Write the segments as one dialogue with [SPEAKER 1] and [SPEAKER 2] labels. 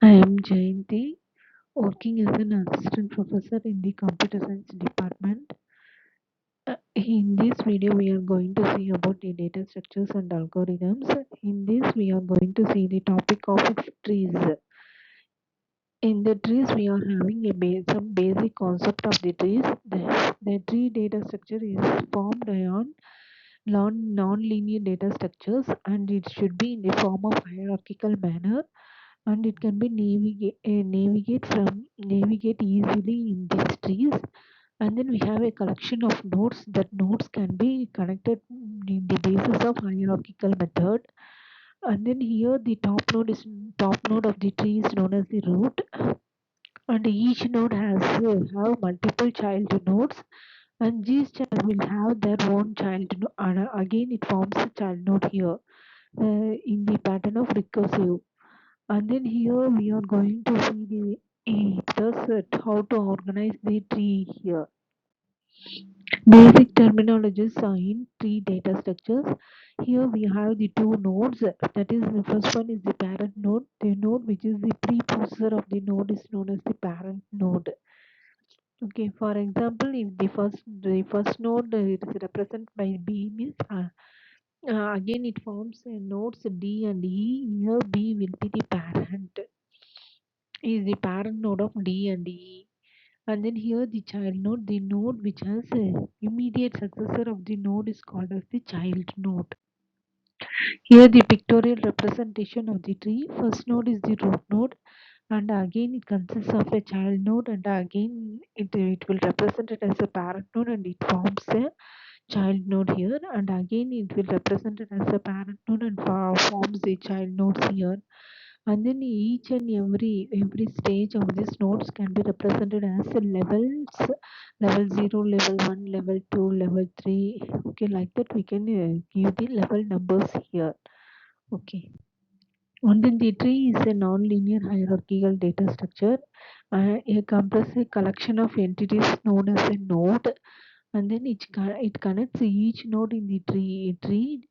[SPEAKER 1] I am Jayanti, working as an assistant professor in the computer science department. In this video, we are going to see about the data structures and algorithms. In this, we are going to see the topic of trees. In the trees, we are having some basic concept of the trees. The tree data structure is formed on non-linear data structures, and it should be in the form of hierarchical manner, and it can be navigate easily in these trees. And then we have a collection of nodes. That nodes can be connected in the basis of hierarchical method. And then here the top node of the tree is known as the root, and each node has have multiple child nodes, and these child will have their own child node, and again it forms a child node here in the pattern of recursive. And then here we are going to see how to organize the tree here. Basic terminologies are in tree data structures. Here we have the two nodes. That is, the first one is the parent node. The node which is the precursor of the node is known as the parent node. Okay, for example, if the first node is represented by B means again it forms nodes D and E. Here B will be the parent, is the parent node of D and E. And then here the child node, the node which has a immediate successor of the node is called as the child node. Here the pictorial representation of the tree, first node is the root node, and again it consists of a child node, and again it will represent it as a parent node, and it forms a child node here, and again it will represent it as a parent node and forms the child nodes here. And then each and every stage of these nodes can be represented as levels: level 0, level 1, level 2, level 3. Okay, like that we can give the level numbers here. Okay, and then the tree is a non-linear hierarchical data structure. It comprises a collection of entities known as a node, and then it connects each node in the tree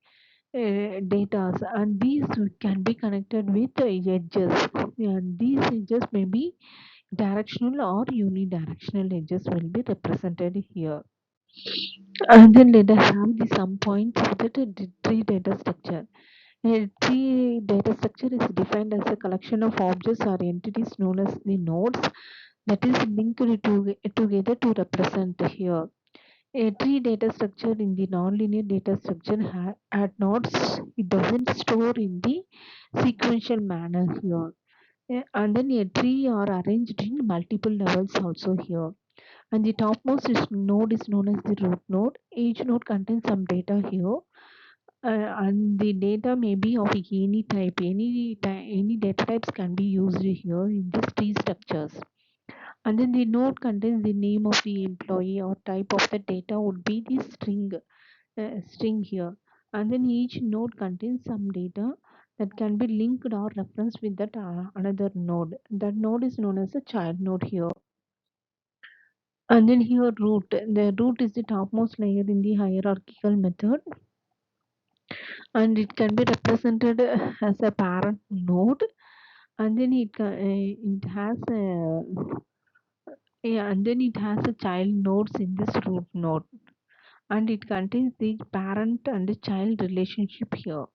[SPEAKER 1] data, and these can be connected with edges, and these edges may be directional or unidirectional edges will be represented here. And then let us have the some points of the tree data structure. A tree data structure is defined as a collection of objects or entities known as the nodes that is linked together to represent here. A tree data structure in the nonlinear data structure at nodes, it doesn't store in the sequential manner here. And then a tree are arranged in multiple levels also here. And the topmost node is known as the root node. Each node contains some data here. And the data may be of any type. Any data types can be used here in these tree structures. And then the node contains the name of the employee, or type of the data would be the string here. And then each node contains some data that can be linked or referenced with that another node. That node is known as a child node here. And then here root. The root is the topmost layer in the hierarchical method, and it can be represented as a parent node. And then it has a yeah, and then it has a child nodes in this root node, and it contains the parent and the child relationship here.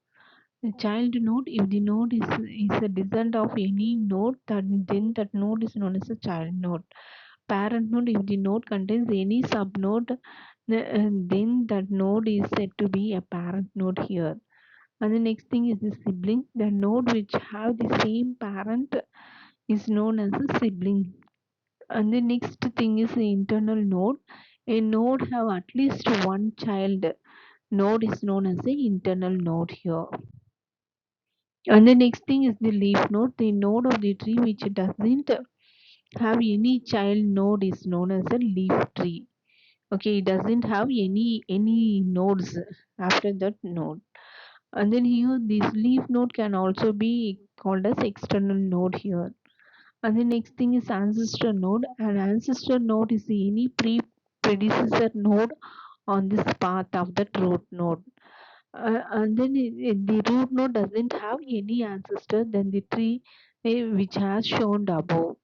[SPEAKER 1] The child node, if the node is a descendant of any node, then that node is known as a child node. Parent node, if the node contains any subnode, then that node is said to be a parent node here. And the next thing is the sibling. The node which have the same parent is known as a sibling. And the next thing is the internal node. A node have at least one child node is known as the internal node here. And the next thing is the leaf node. The node of the tree which doesn't have any child node is known as a leaf tree. Okay, it doesn't have any nodes after that node. And then here this leaf node can also be called as external node here. And the next thing is ancestor node. An ancestor node is any predecessor node on this path of the root node. And then the root node doesn't have any ancestor, then the tree which has shown above.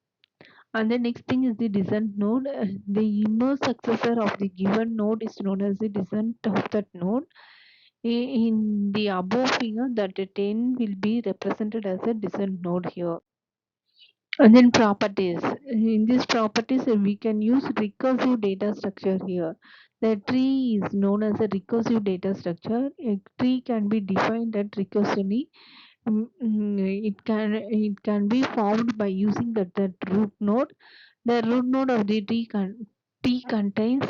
[SPEAKER 1] And the next thing is the descent node. The inner successor of the given node is known as the descent of that node. In the above figure, that 10 will be represented as a descent node here. And then properties. In these properties, we can use recursive data structure here. The tree is known as a recursive data structure. A tree can be defined at recursively. It can be formed by using that root node. The root node of the tree contains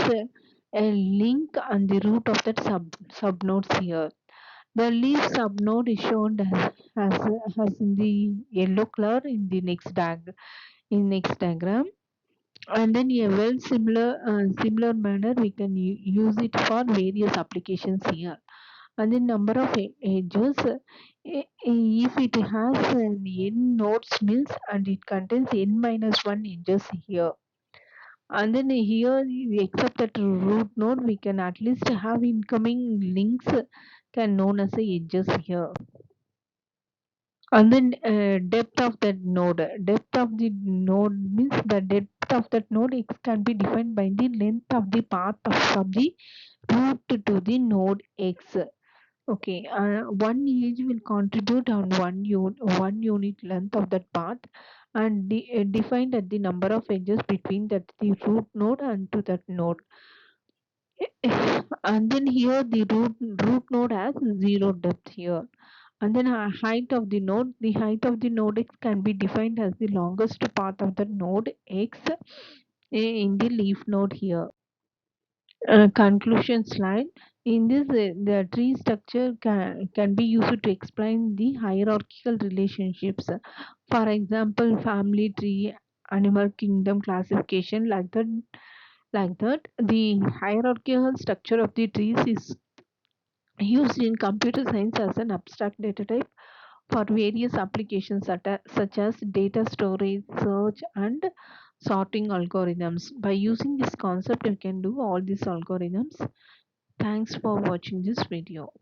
[SPEAKER 1] a link and the root of that subnodes here. The leaf subnode is shown as in the yellow color in the next diagram. And then a well similar manner we can use it for various applications here. And the number of edges, if it has n nodes means and it contains n minus 1 edges here. And then here, except that root node, we can at least have incoming links can known as the edges here. And then depth of that node. Depth of the node means the depth of that node can be defined by the length of the path from the root to the node x. Okay, one edge will contribute on one unit length of that path and defined at the number of edges between that the root node and to that node. And then here the root node has zero depth here. And then height of the height of the node x can be defined as the longest path of the node x in the leaf node here. Conclusion slide. In this, the tree structure can be used to explain the hierarchical relationships. For example, family tree, animal kingdom classification, like that. The hierarchical structure of the trees is used in computer science as an abstract data type for various applications such as data storage, search, and sorting algorithms. By using this concept, you can do all these algorithms. Thanks for watching this video.